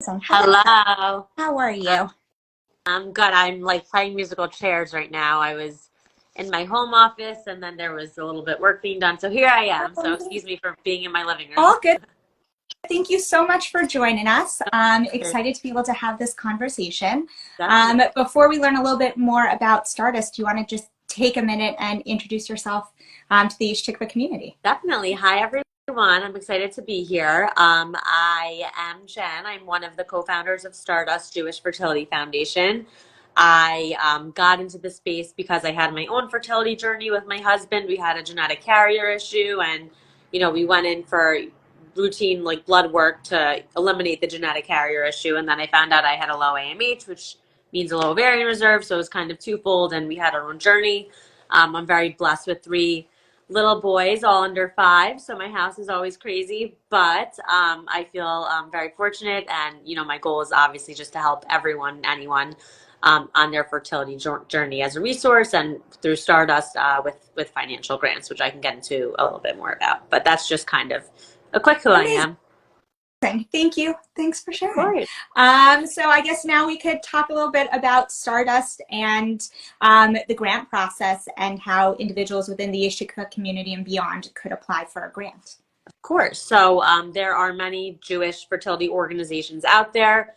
Awesome. Hello. How are you? I'm good. I'm like playing musical chairs right now. I was in my home office and then there was a little bit work being done. So here I am. So excuse me for being in my living room. All good. Thank you so much for joining us. I'm excited to be able to have this conversation. Before we learn a little bit more about Stardust, do you want to just take a minute and introduce yourself to the Yesh Tikva community? Definitely. Hi, everyone. I'm excited to be here. I am Jenn. I'm one of the co-founders of Stardust Jewish Fertility Foundation. I got into the space because I had my own fertility journey with my husband. We had a genetic carrier issue, and we went in for routine like blood work to eliminate the genetic carrier issue. And then I found out I had a low AMH, which means a low ovarian reserve. So it was kind of twofold, and we had our own journey. I'm very blessed with three little boys, all under 5, so my house is always crazy, but I feel very fortunate, and my goal is obviously just to help anyone on their fertility journey as a resource, and through Stardust with financial grants, which I can get into a little bit more about. But that's just kind of a quick who I am. Thank you. Thanks for sharing. Of so I guess now we could talk a little bit about Stardust and the grant process and how individuals within the Yesh Tikva community and beyond could apply for a grant. Of course. So there are many Jewish fertility organizations out there.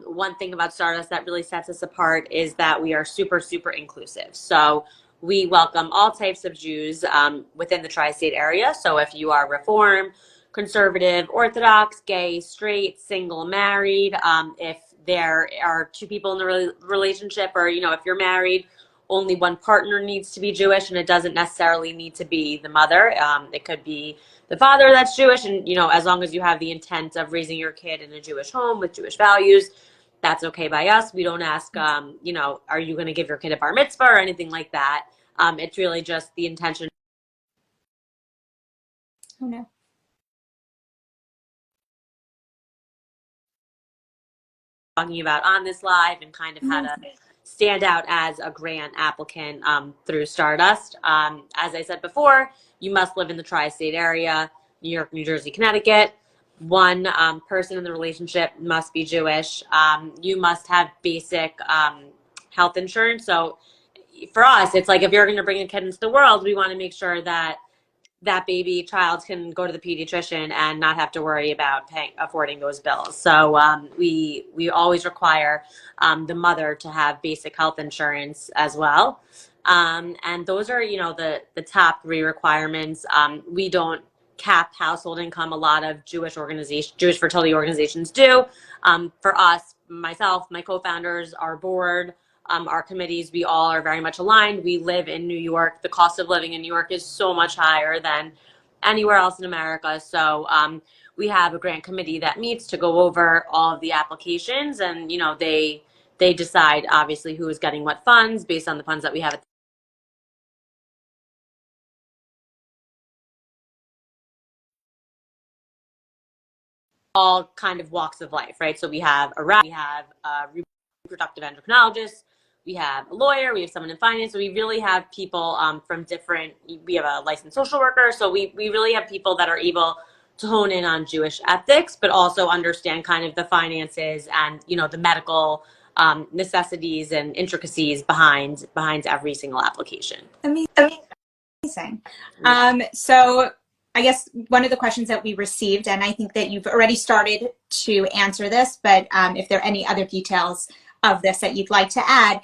One thing about Stardust that really sets us apart is that we are super, super inclusive. So we welcome all types of Jews within the tri-state area. So if you are Reform, conservative, Orthodox, gay, straight, single, married, if there are two people in the relationship, or if you're married, only one partner needs to be Jewish, and it doesn't necessarily need to be the mother. It could be the father that's Jewish, and as long as you have the intent of raising your kid in a Jewish home with Jewish values, that's okay by us. We don't ask, are you going to give your kid a bar mitzvah or anything like that. It's really just the intention. Oh no. Talking about on this live, and kind of how to stand out as a grant applicant through Stardust. As I said before, you must live in the tri-state area, New York, New Jersey, Connecticut. One person in the relationship must be Jewish. You must have basic health insurance. So for us, it's like if you're going to bring a kid into the world, we want to make sure that that baby child can go to the pediatrician and not have to worry about affording those bills. So we always require the mother to have basic health insurance as well. And those are, the top 3 requirements. We don't cap household income. A lot of Jewish fertility organizations do. For us, myself, my co-founders, our board, our committees, we all are very much aligned. We live in New York. The cost of living in New York is so much higher than anywhere else in America. So we have a grant committee that meets to go over all of the applications, and they decide obviously who is getting what funds based on the funds that we have. All kind of walks of life, right? So we have a reproductive endocrinologist, we have a lawyer, we have someone in finance. So we really have people from different, we have a licensed social worker. So we really have people that are able to hone in on Jewish ethics, but also understand kind of the finances and, the medical necessities and intricacies behind every single application. Amazing. So I guess one of the questions that we received, and I think that you've already started to answer this, but if there are any other details of this that you'd like to add,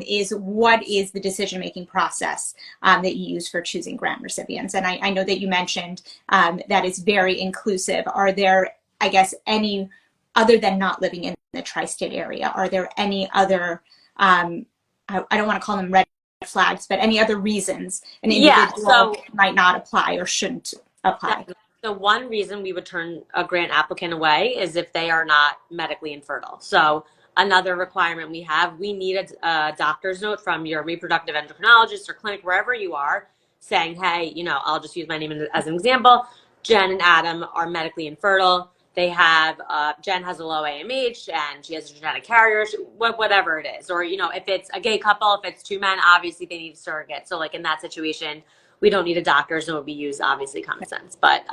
is what is the decision-making process that you use for choosing grant recipients? And I know that you mentioned that it's very inclusive. Are there, I guess, any, other than not living in the tri-state area, are there any other, I don't want to call them red flags, but any other reasons an individual might not apply or shouldn't apply? So one reason we would turn a grant applicant away is if they are not medically infertile. So another requirement we need a doctor's note from your reproductive endocrinologist or clinic, wherever you are, saying, hey, I'll just use my name as an example. Jenn and Adam are medically infertile. They have, Jenn has a low AMH and she has a genetic carrier, whatever it is. Or, if it's a gay couple, if it's 2 men, obviously they need a surrogate. So like in that situation, we don't need a doctor, so we use obviously common sense. But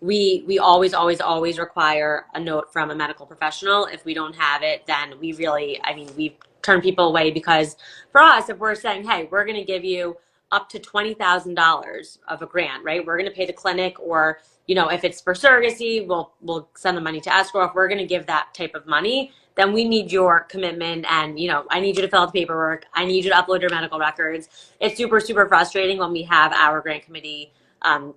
we always require a note from a medical professional. If we don't have it, then we really, I mean, we turn people away, because for us, if we're saying, hey, we're going to give you up to $20,000 of a grant, right? We're going to pay the clinic, or, you know, if it's for surrogacy, we'll send the money to escrow. If we're going to give that type of money, then we need your commitment, and, you know, I need you to fill out the paperwork. I need you to upload your medical records. It's super, super frustrating when we have our grant committee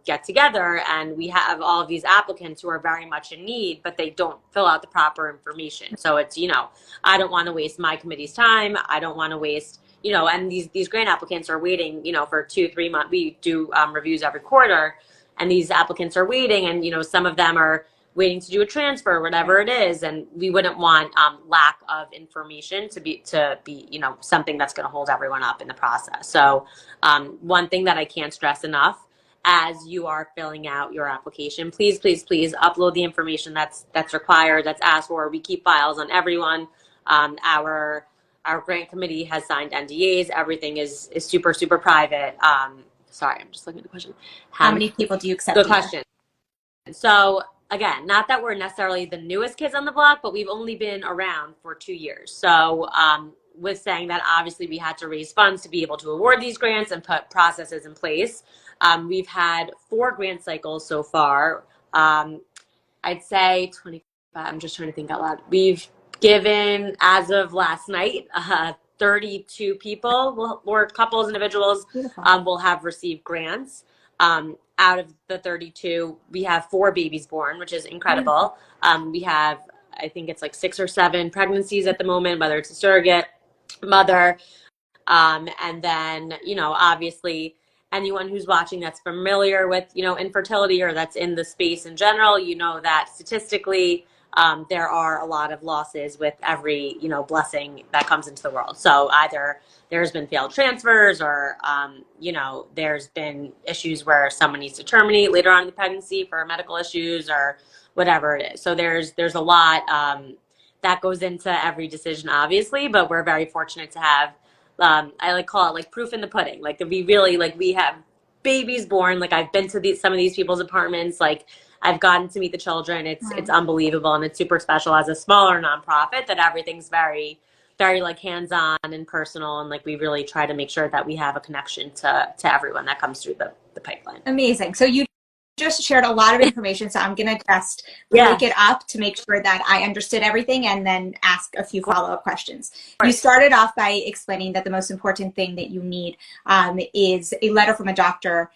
get together and we have all of these applicants who are very much in need, but they don't fill out the proper information. So it's, you know, I don't want to waste my committee's time. I don't want to waste, you know, and these grant applicants are waiting, you know, for 2-3 months. We do reviews every quarter, and these applicants are waiting, and, you know, some of them are waiting to do a transfer, whatever it is, and we wouldn't want lack of information to be you know, something that's going to hold everyone up in the process. So one thing that I can't stress enough, as you are filling out your application, please upload the information that's required, that's asked for. We keep files on everyone. Our grant committee has signed NDAs. Everything is super, super private. Sorry, I'm just looking at the question. How many people do you accept? Good question. So again, not that we're necessarily the newest kids on the block, but we've only been around for 2 years. So with saying that, obviously we had to raise funds to be able to award these grants and put processes in place. We've had 4 grant cycles so far. I'd say 25, I'm just trying to think out loud. We've given, as of last night, 32 people, or couples, individuals, will have received grants. Out of the 32, we have 4 babies born, which is incredible. We have, I think it's like 6 or 7 pregnancies at the moment, whether it's a surrogate mother. And then, you know, obviously anyone who's watching that's familiar with, you know, infertility, or that's in the space in general, you know that statistically there are a lot of losses with every, you know, blessing that comes into the world. So either there's been failed transfers, or, you know, there's been issues where someone needs to terminate later on in the pregnancy for medical issues or whatever it is. So there's a lot that goes into every decision, obviously, but we're very fortunate to have, I like call it like proof in the pudding. Like we really, like we have babies born. Like I've been to some of these people's apartments. Like I've gotten to meet the children. It's unbelievable, and it's super special as a smaller nonprofit that everything's very, very like hands-on and personal, and like we really try to make sure that we have a connection to everyone that comes through the pipeline. Amazing. So you just shared a lot of information, so I'm going to just break it up to make sure that I understood everything and then ask a few follow-up questions. You started off by explaining that the most important thing that you need is a letter from a doctor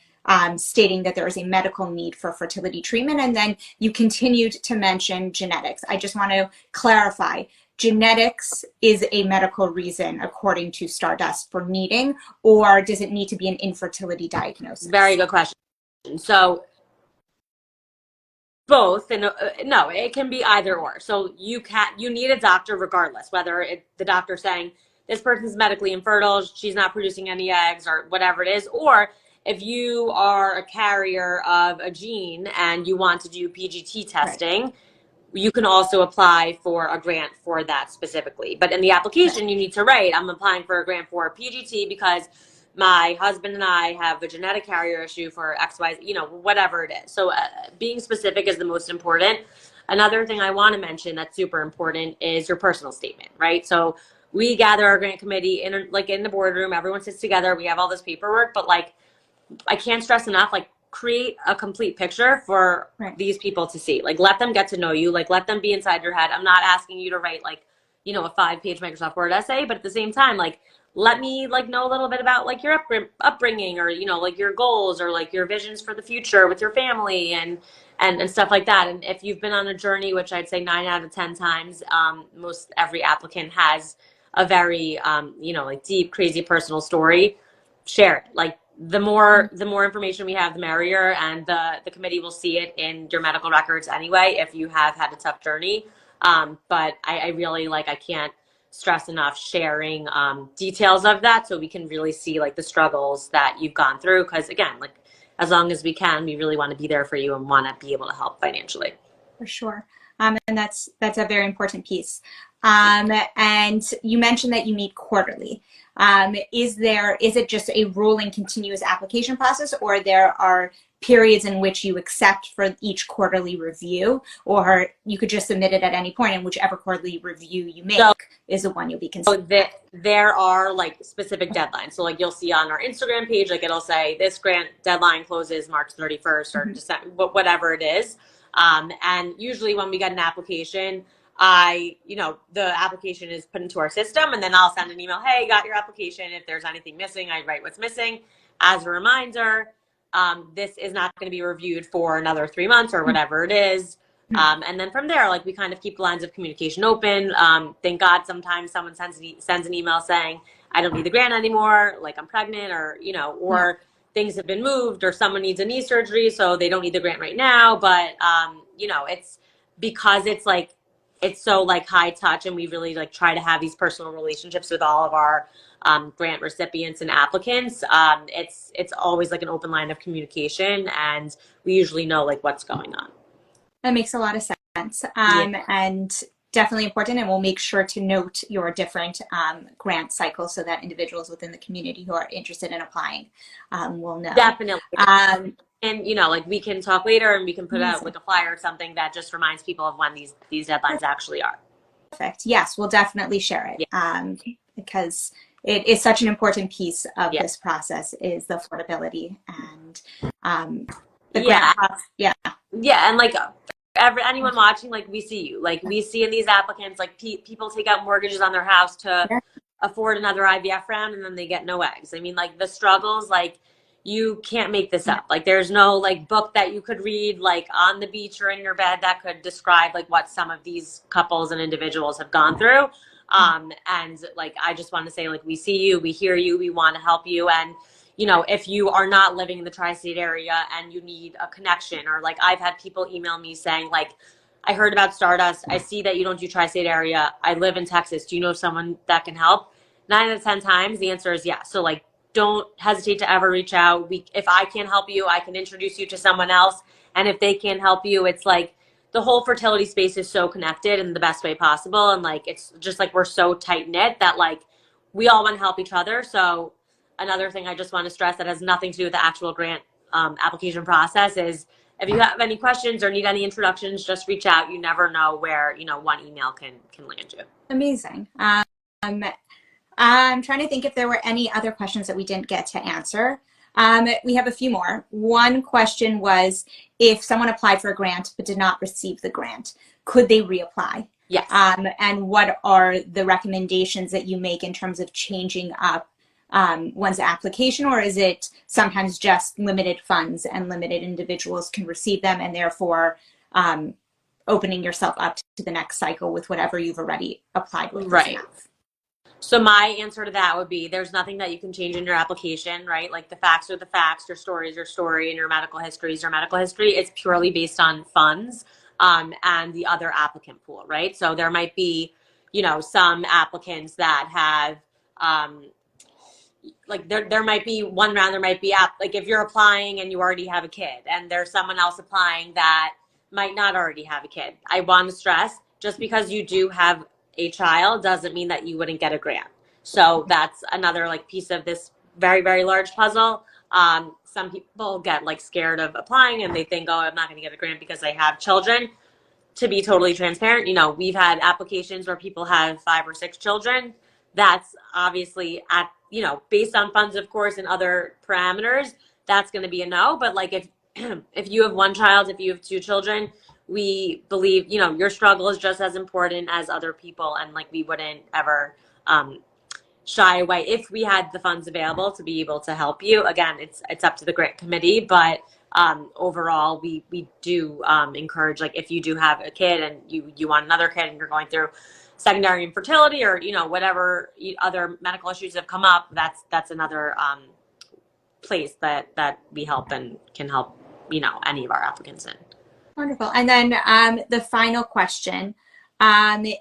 stating that there is a medical need for fertility treatment, and then you continued to mention genetics. I just want to clarify. Genetics is a medical reason, according to Stardust, for needing, or does it need to be an infertility diagnosis? Very good question. So both, and no, it can be either or. So you need a doctor regardless, whether the doctor's saying this person's medically infertile, she's not producing any eggs, or whatever it is, or if you are a carrier of a gene and you want to do PGT testing, you can also apply for a grant for that specifically. But in the application, you need to write, I'm applying for a grant for PGT because my husband and I have a genetic carrier issue for XY, you know, whatever it is. So being specific is the most important. Another thing I want to mention that's super important is your personal statement, right? So we gather our grant committee in the boardroom, everyone sits together, we have all this paperwork, but like, I can't stress enough, like create a complete picture for these people to see. Like let them get to know you, like let them be inside your head. I'm not asking you to write like, you know, a 5-page Microsoft Word essay, but at the same time, like, let me like know a little bit about like your upbringing, or, you know, like your goals, or like your visions for the future with your family and stuff like that. And if you've been on a journey, which I'd say 9 out of 10 times, most every applicant has a very, you know, like deep, crazy personal story, share it. Like the more information we have, the merrier, and the committee will see it in your medical records anyway, if you have had a tough journey. But I really, like, I can't stress enough sharing details of that, so we can really see like the struggles that you've gone through, because again, like as long as we can, we really want to be there for you and want to be able to help financially. For sure. And that's a very important piece. And you mentioned that you meet quarterly. Is it just a rolling continuous application process, or there are periods in which you accept for each quarterly review, or you could just submit it at any point and whichever quarterly review you make is the one you'll be considering? So there are like specific deadlines. So like you'll see on our Instagram page, like it'll say this grant deadline closes March 31st or December, whatever it is. And usually when we get an application, the application is put into our system, and then I'll send an email, hey, got your application. If there's anything missing, I write what's missing. As a reminder, this is not going to be reviewed for another 3 months or whatever it is. And then from there, like we kind of keep the lines of communication open. Thank God sometimes someone sends an email saying, I don't need the grant anymore, like I'm pregnant, or things have been moved, or someone needs a knee surgery, so they don't need the grant right now. But, it's because it's so like high touch, and we really like try to have these personal relationships with all of our grant recipients and applicants. It's always like an open line of communication, and we usually know like what's going on. That makes a lot of sense, and definitely important, and we'll make sure to note your different grant cycles so that individuals within the community who are interested in applying will know. Definitely. And like we can talk later, and we can put out like a flyer or something that just reminds people of when these deadlines actually are. Perfect. Yes, we'll definitely share it because it is such an important piece of this process is the affordability and the grant process. And like anyone watching, like we see you, like we see in these applicants, like people take out mortgages on their house to afford another IVF round, and then they get no eggs. I mean, like the struggles, like you can't make this up. Like there's no like book that you could read like on the beach or in your bed that could describe like what some of these couples and individuals have gone through. And like I just want to say, like we see you, we hear you, we want to help you. And if you are not living in the tri-state area and you need a connection, or like I've had people email me saying like, I heard about Stardust, I see that you don't do tri-state area, I live in Texas, do you know someone that can help? 9 out of 10 times the answer is yes. So like don't hesitate to ever reach out. If I can't help you, I can introduce you to someone else. And if they can't help you, it's like the whole fertility space is so connected in the best way possible. And like, it's just like, we're so tight knit that like, we all want to help each other. So another thing I just want to stress that has nothing to do with the actual grant application process is if you have any questions or need any introductions, just reach out. You never know where, one email can land you. Amazing. I'm trying to think if there were any other questions that we didn't get to answer. We have a few more. One question was, if someone applied for a grant but did not receive the grant, could they reapply? Yes. And what are the recommendations that you make in terms of changing up one's application, or is it sometimes just limited funds and limited individuals can receive them, and therefore opening yourself up to the next cycle with whatever you've already applied with? Right. So my answer to that would be there's nothing that you can change in your application, right? Like the facts are the facts, your story is your story, and your medical history is your medical history. It's purely based on funds and the other applicant pool, right? So there might be, some applicants that have, like there might be one round, there might be, like if you're applying and you already have a kid and there's someone else applying that might not already have a kid. I want to stress, just because you do have a child doesn't mean that you wouldn't get a grant. So that's another like piece of this very, very large puzzle. Some people get like scared of applying and they think, oh, I'm not going to get a grant because I have children. To be totally transparent, we've had applications where people have 5 or 6 children. That's obviously based on funds, of course, and other parameters, that's going to be a no. But like if you have 1 child, if you have 2 children, we believe, your struggle is just as important as other people. And like, we wouldn't ever shy away if we had the funds available to be able to help you. Again, it's up to the grant committee, but overall, we do encourage, like if you do have a kid and you want another kid and you're going through secondary infertility or, whatever other medical issues have come up, that's another place that we help and can help, any of our applicants in. Wonderful. And then the final question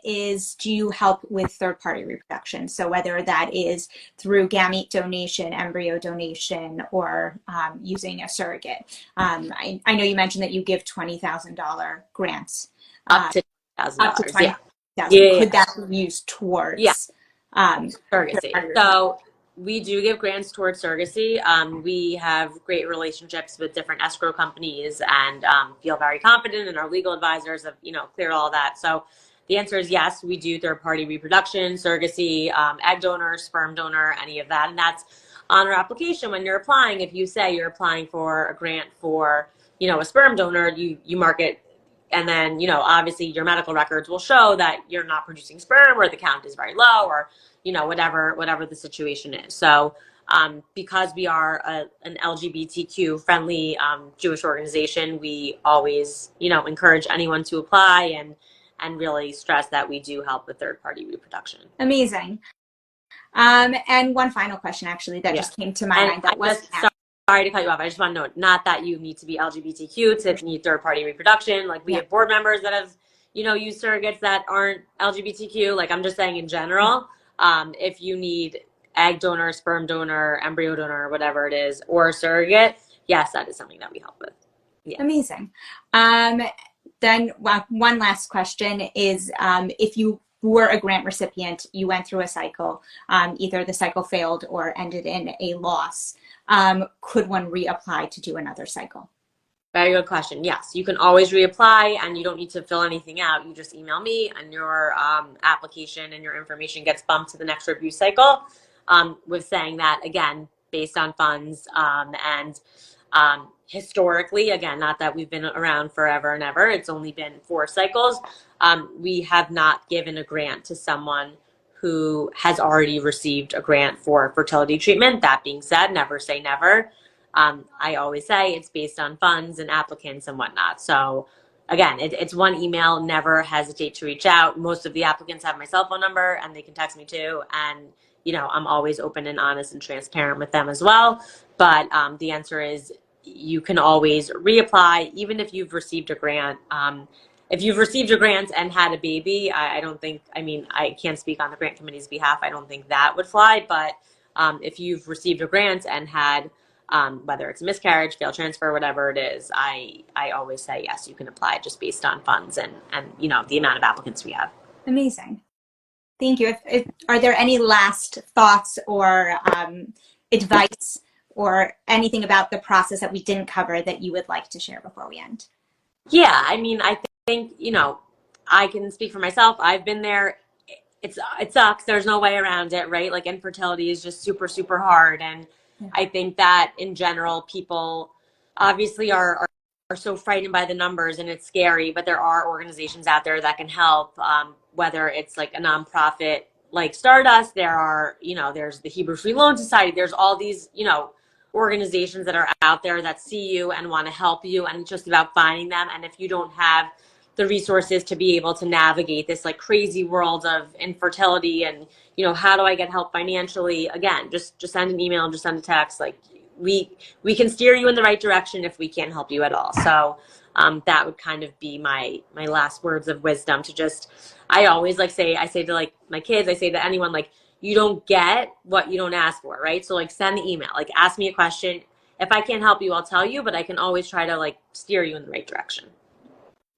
is, do you help with third-party reproduction? So whether that is through gamete donation, embryo donation, or using a surrogate. I know you mentioned that you give $20,000 grants. Up to $20,000. Up to $20,000. Could that be used towards surrogacy? So we do give grants towards surrogacy. We have great relationships with different escrow companies and feel very confident, and our legal advisors have, cleared all that. So the answer is yes, we do third-party reproduction, surrogacy, egg donor, sperm donor, any of that. And that's on our application when you're applying. If you say you're applying for a grant for, a sperm donor, you mark it. And then, obviously your medical records will show that you're not producing sperm, or the count is very low, or, whatever the situation is. So because we are an LGBTQ friendly Jewish organization, we always, encourage anyone to apply and really stress that we do help with third-party reproduction. Amazing. And one final question, actually, that just came to my mind. That was sorry to cut you off. I just want to note, not that you need to be LGBTQ to need third-party reproduction. Like, we have board members that have, used surrogates that aren't LGBTQ. Like, I'm just saying in general, if you need egg donor, sperm donor, embryo donor, whatever it is, or a surrogate, yes, that is something that we help with. Yeah. Amazing. Then one last question is, if you were a grant recipient, you went through a cycle, either the cycle failed or ended in a loss, could one reapply to do another cycle? Very good question. Yes, you can always reapply, and you don't need to fill anything out. You just email me, and your application and your information gets bumped to the next review cycle, with saying that, again, based on funds and historically, again, not that we've been around forever and ever, it's only been 4 cycles. We have not given a grant to someone who has already received a grant for fertility treatment. That being said, never say never. I always say it's based on funds and applicants and whatnot. So again, it's one email. Never hesitate to reach out. Most of the applicants have my cell phone number, and they can text me too. And I'm always open and honest and transparent with them as well. But the answer is, you can always reapply, even if you've received a grant. If you've received a grant and had a baby, I don't think, I can't speak on the grant committee's behalf. I don't think that would fly. But if you've received a grant and had, whether it's a miscarriage, failed transfer, whatever it is, I always say, yes, you can apply just based on funds and the amount of applicants we have. Amazing. Thank you. Are there any last thoughts or advice or anything about the process that we didn't cover that you would like to share before we end? Yeah, I think, I can speak for myself. I've been there. It sucks. There's no way around it, right? Like, infertility is just super, super hard. And I think that in general, people obviously are so frightened by the numbers, and it's scary, but there are organizations out there that can help, whether it's like a nonprofit like Stardust, there's the Hebrew Free Loan Society. There's all these, organizations that are out there that see you and want to help you, and it's just about finding them. And if you don't have the resources to be able to navigate this like crazy world of infertility and, how do I get help financially? Again, just send an email, just send a text. Like, we can steer you in the right direction if we can't help you at all. So that would kind of be my last words of wisdom, to just, I always I say to like my kids, I say to anyone, like, you don't get what you don't ask for, right? So like, send the email, like, ask me a question. If I can't help you, I'll tell you, but I can always try to like steer you in the right direction.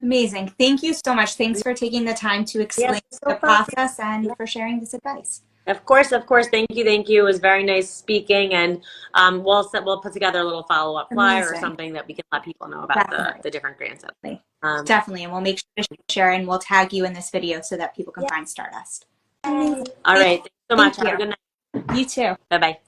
Amazing. Thank you so much. Thanks for taking the time to explain the process and for sharing this advice. Of course. Thank you. It was very nice speaking, and we'll put together a little follow-up flyer or something that we can let people know about the different grants. Definitely, and we'll make sure to share, and we'll tag you in this video so that people can find Stardust. All right. Thanks so much. Have a good night. You too. Bye-bye.